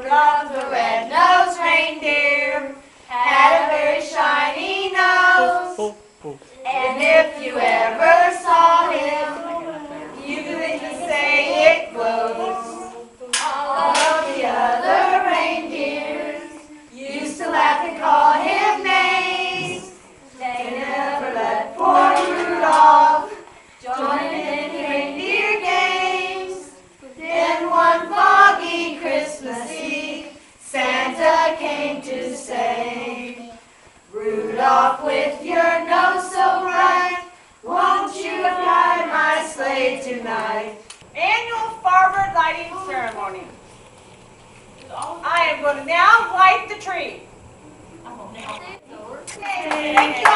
Rudolph the red-nosed reindeer had a very shiny nose. And if you ever saw him, you could say it glows. All of the other reindeers used to laugh and call him names. They never let poor Rudolph join in reindeer games. Then one foggy Christmas Eve, Santa came to say, Rudolph, with your nose so bright, won't you fly my sleigh tonight? Annual Farber lighting ceremony. I am going to now light the tree. Thank you.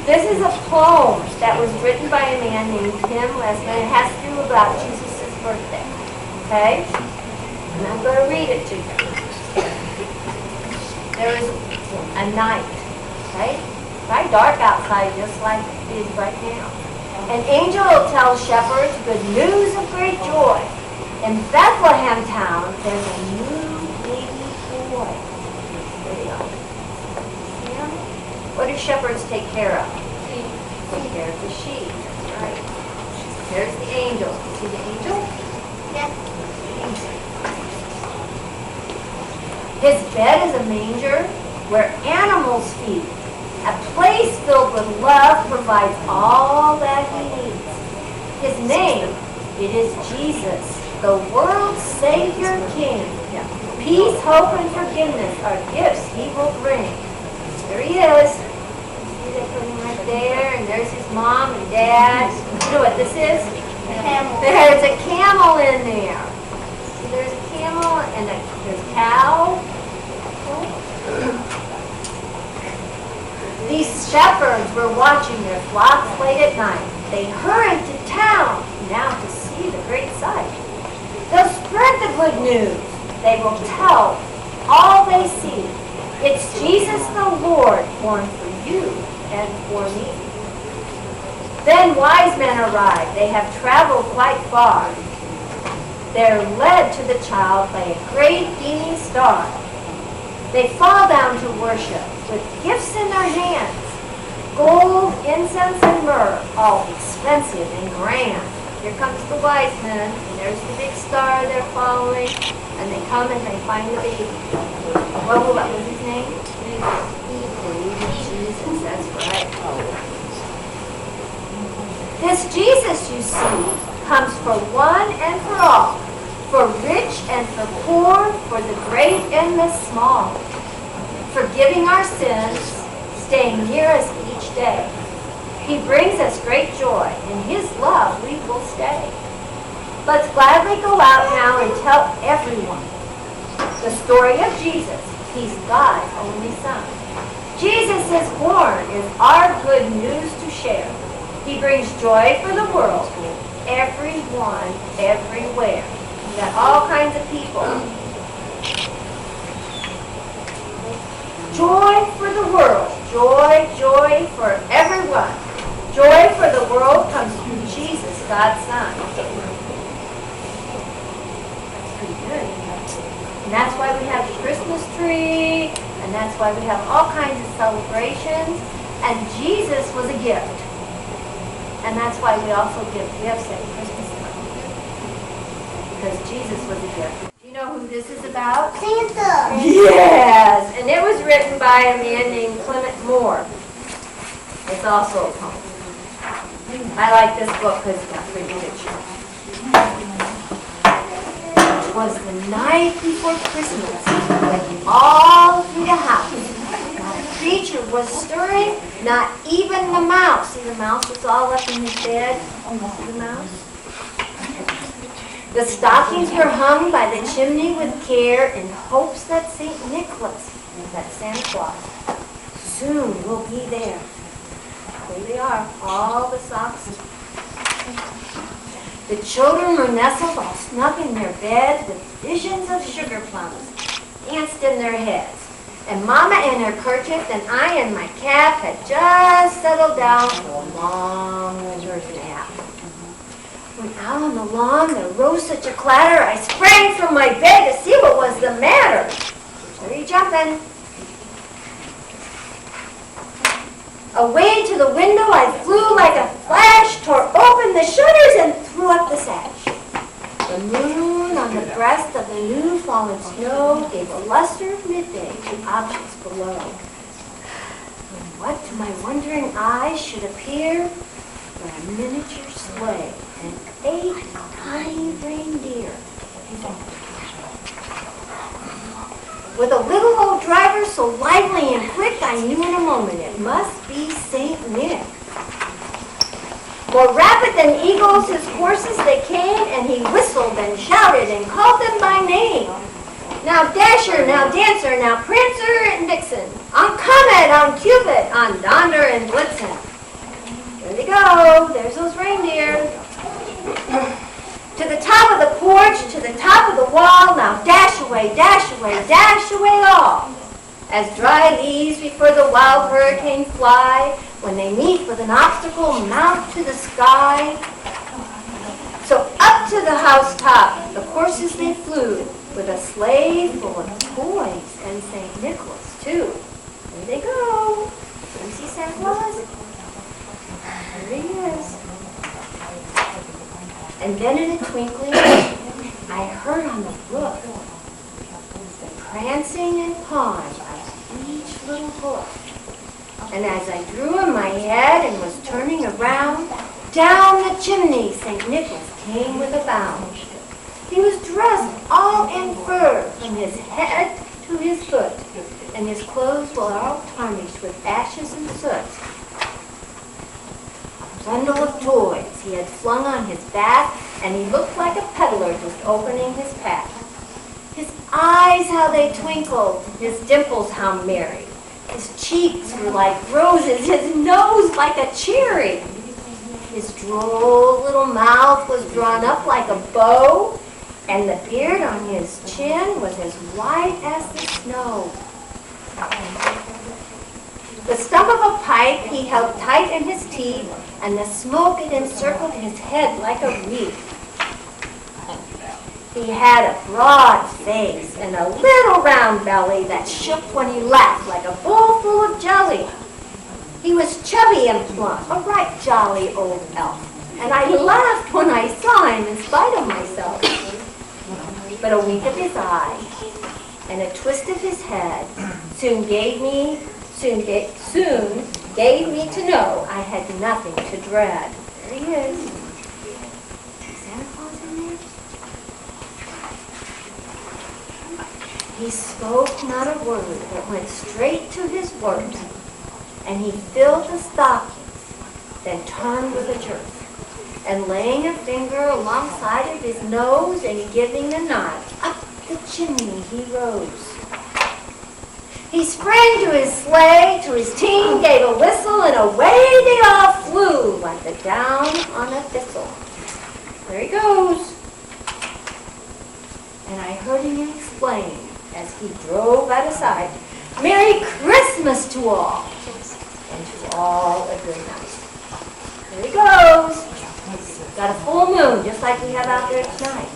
This is a poem that was written by a man named Tim Lesman. It has to do about Jesus' birthday. Okay? And I'm going to read it to you. There is a night, right? Right dark outside, just like it is right now. An angel will tell shepherds good news of great joy. In Bethlehem town, there's a new baby boy. There you go. See him? What do shepherds take care of? Take care of the sheep. That's right. There's the angel. See the angel? Yes. His bed is a manger where animals feed. A place filled with love provides all that he needs. His name, it is Jesus, the world's Savior King. Peace, hope, and forgiveness are gifts he will bring. There he is. See, they put him right there, and there's his mom and dad. You know what this is? Camel. There's a camel in there. See, there's a camel, and there's a cow. These shepherds were watching their flocks late at night. They hurried to town now to see the great sight. They'll spread the good news. They will tell all they see. It's Jesus the Lord, born for you and for me. Then wise men arrive. They have traveled quite far. They're led to the child by a great beaming star. They fall down to worship with gifts in their hands. Gold, incense, and myrrh, all expensive and grand. Here comes the wise men, and there's the big star they're following, and they come and they find the baby. What was his name? Jesus, that's right. This Jesus, you see, comes for one and for all, for rich and for poor, for the great and the small, forgiving our sins, staying near us each day. He brings us great joy. In his love we will stay. Let's gladly go out now and tell everyone the story of Jesus. He's God's only Son. Jesus is born is our good news to share. He brings joy for the world, everyone, everywhere. We got all kinds of people. Joy for the world. Joy, joy for everyone. Joy for the world comes through Jesus, God's Son. That's pretty good. And that's why we have the Christmas tree, and that's why we have all kinds of celebrations. And Jesus was a gift. And that's why we also give gifts at Christmas time. Because Jesus was a gift. Do you know who this is about? Santa! Yes! And it was written by a man named Clement Moore. It's also a poem. I like this book because it's got pretty pictures. It was the night before Christmas, when all through the house, not a creature was stirring, not even the mouse. See, the mouse was all up in his bed. See the mouse? The stockings were hung by the chimney with care in hopes that St. Nicholas, that Santa Claus, soon will be there. There they are, all the socks. The children were nestled all snug in their beds with visions of sugar plums danced in their heads. And Mama in her kerchief and I in my cap had just settled down for a long winter's nap. When out on the lawn there rose such a clatter, I sprang from my bed to see what was the matter. Where are you jumping? Away to the window I flew like a flash, tore open the shutters and threw up the sash. The moon on the breast of the new fallen snow gave a luster of midday to objects below. And what to my wondering eyes should appear but a miniature sleigh and 8 tiny reindeer. With a little old driver so lively and quick, I knew in a moment it must be Saint Nick. More rapid than eagles, his horses they came, and he whistled and shouted and called them by name. Now Dasher, now Dancer, now Prancer and Vixen, on Comet, on Cupid, on Donder and Blitzen. There they go, there's those reindeer. To the top of the porch, to the top of the wall, now dash away, dash away, dash away all. As dry leaves before the wild hurricane fly, when they meet with an obstacle, mount to the sky. So up to the housetop, the horses they flew, with a sleigh full of toys and St. Nicholas too. There they go. Do you see Santa Claus? There he is. And then in a twinkling, I heard on the brook the prancing and pawing of each little hoof. And as I drew in my head and was turning around, down the chimney St. Nicholas came with a bound. He was dressed all in fur from his head to his foot, and his clothes were all tarnished with ashes and soot. Bundle of toys he had flung on his back, and he looked like a peddler just opening his pack. His eyes, how they twinkled, his dimples, how merry. His cheeks were like roses, his nose like a cherry. His droll little mouth was drawn up like a bow, and the beard on his chin was as white as the snow. The stump of a pipe he held tight in his teeth, and the smoke it encircled his head like a wreath. He had a broad face and a little round belly that shook when he laughed like a bowl full of jelly. He was chubby and plump, a right jolly old elf, and I laughed when I saw him in spite of myself. But a wink of his eye and a twist of his head soon gave me to know I had nothing to dread. There he is. Is Santa Claus in there? He spoke not a word, but went straight to his work, and he filled the stockings, then turned with a jerk, and laying a finger alongside of his nose and giving a nod, up the chimney he rose. He sprang to his sleigh, to his team, gave a whistle, and away they all flew like the down on a thistle. There he goes. And I heard him explain as he drove out of sight, Merry Christmas to all, and to all a good night. There he goes. Got a full moon, just like we have out there tonight.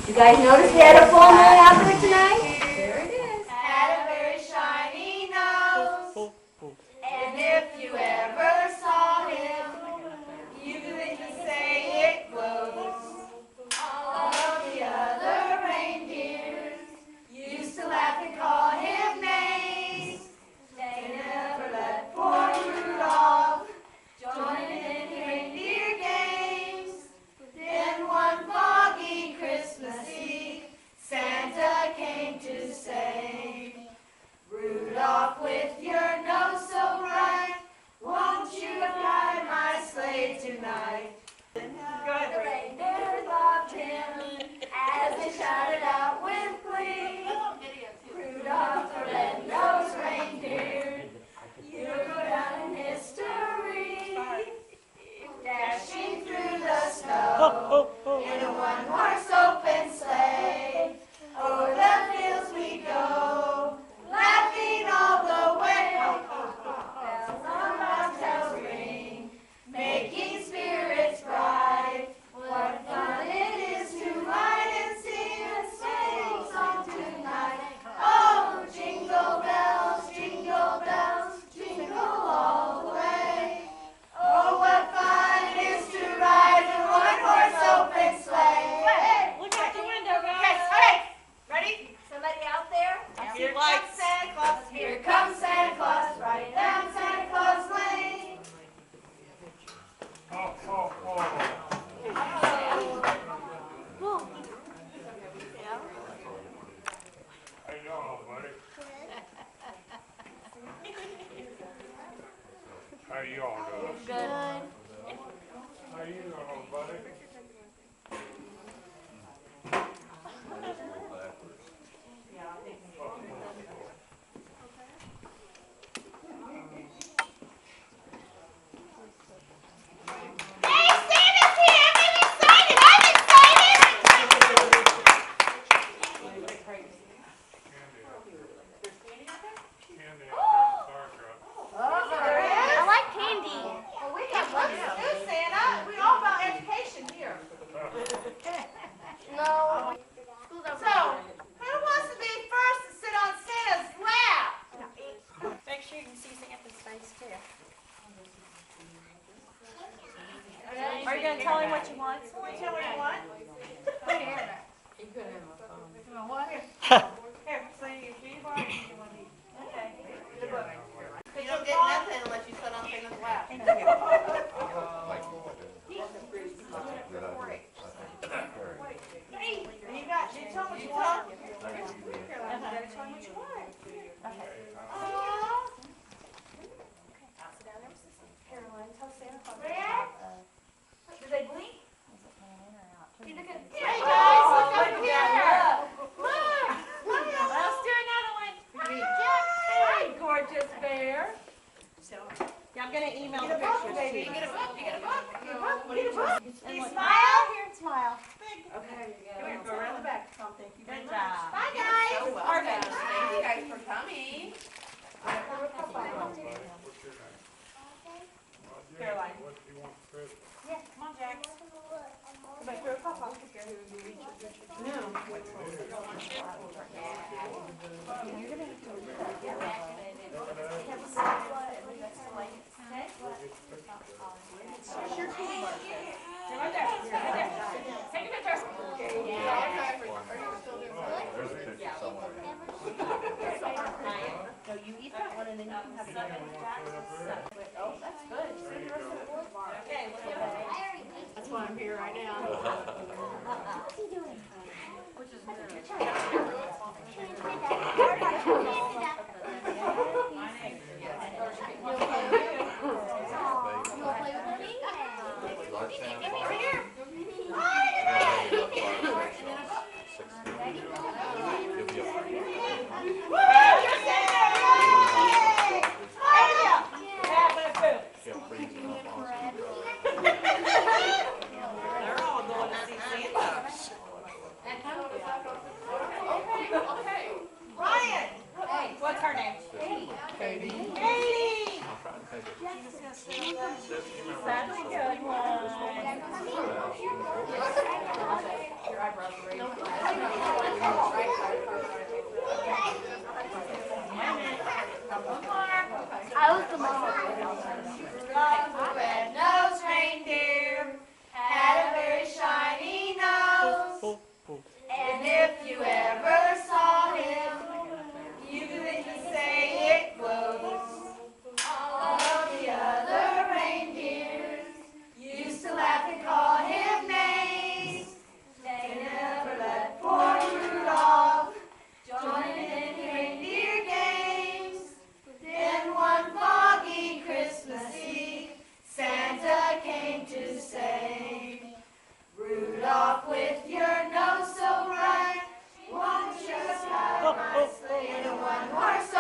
You guys notice we had a full moon out there tonight? There it is. Had a very shiny nose, and if you ever saw him, you could say it glows. All of the other reindeers used to laugh and call him names. They never let poor Rudolph join in reindeer games. Then one foggy Christmas Eve, Santa came to say, Rudolph, with your nose so bright, won't you guide my sleigh tonight? The reindeer loved him as they shouted out with glee, Rudolph the red-nosed reindeer, you'll go down in history. Dashing through the snow in a one-horse open sleigh, over the fields we go, laughing all the way. Bells on bobtails ring, making spirits bright. What you all doing? Good. How you doing, buddy? I like candy. Well, we got plenty to do, Santa. We all about education here. No. So, who wants to be first to sit on Santa's lap? Make sure you can see Santa's face too. Are you going to tell him what you want? Can we tell what you want? Here, so you do you want? Okay. The book. You don't get nothing unless you sit on Santa's lap. Thank you. You got, you tell what you want. Caroline, tell Santa. Do they blink? Hey guys, look up here. Look. Let's do another one. Hey, gorgeous bear. Yeah, I'm going to email the Get a book, pictures baby. to You get a book, you get a book. Get a book. you. You Look, smile. Here and smile. Okay. Come here, go around the back. Tom, thank you very Good much. job. Bye, guys. So welcome. Thank you guys for coming. What's your name? Caroline. What do you want for Christmas? Come on, Jack. Come back here, Papa. You're right there. Right there. Take a picture. There's a picture somewhere. No, you eat that one and then you can have another. Oh, that's good. Save the rest of it for tomorrow. Okay, look at that. That's why I'm here right now. Ryan. What's her name? Katie. That's a good one. I was the mom. Rudolph the red-nosed reindeer had a very shiny nose. And if you ever saw him, you could say it glows. All of the other reindeers used to laugh and call him names. They never let poor Rudolph join in reindeer games. Then one foggy Christmas Eve, Santa came to say, Rudolph, with your nose so bright, won't you ride my sleigh in a one-horse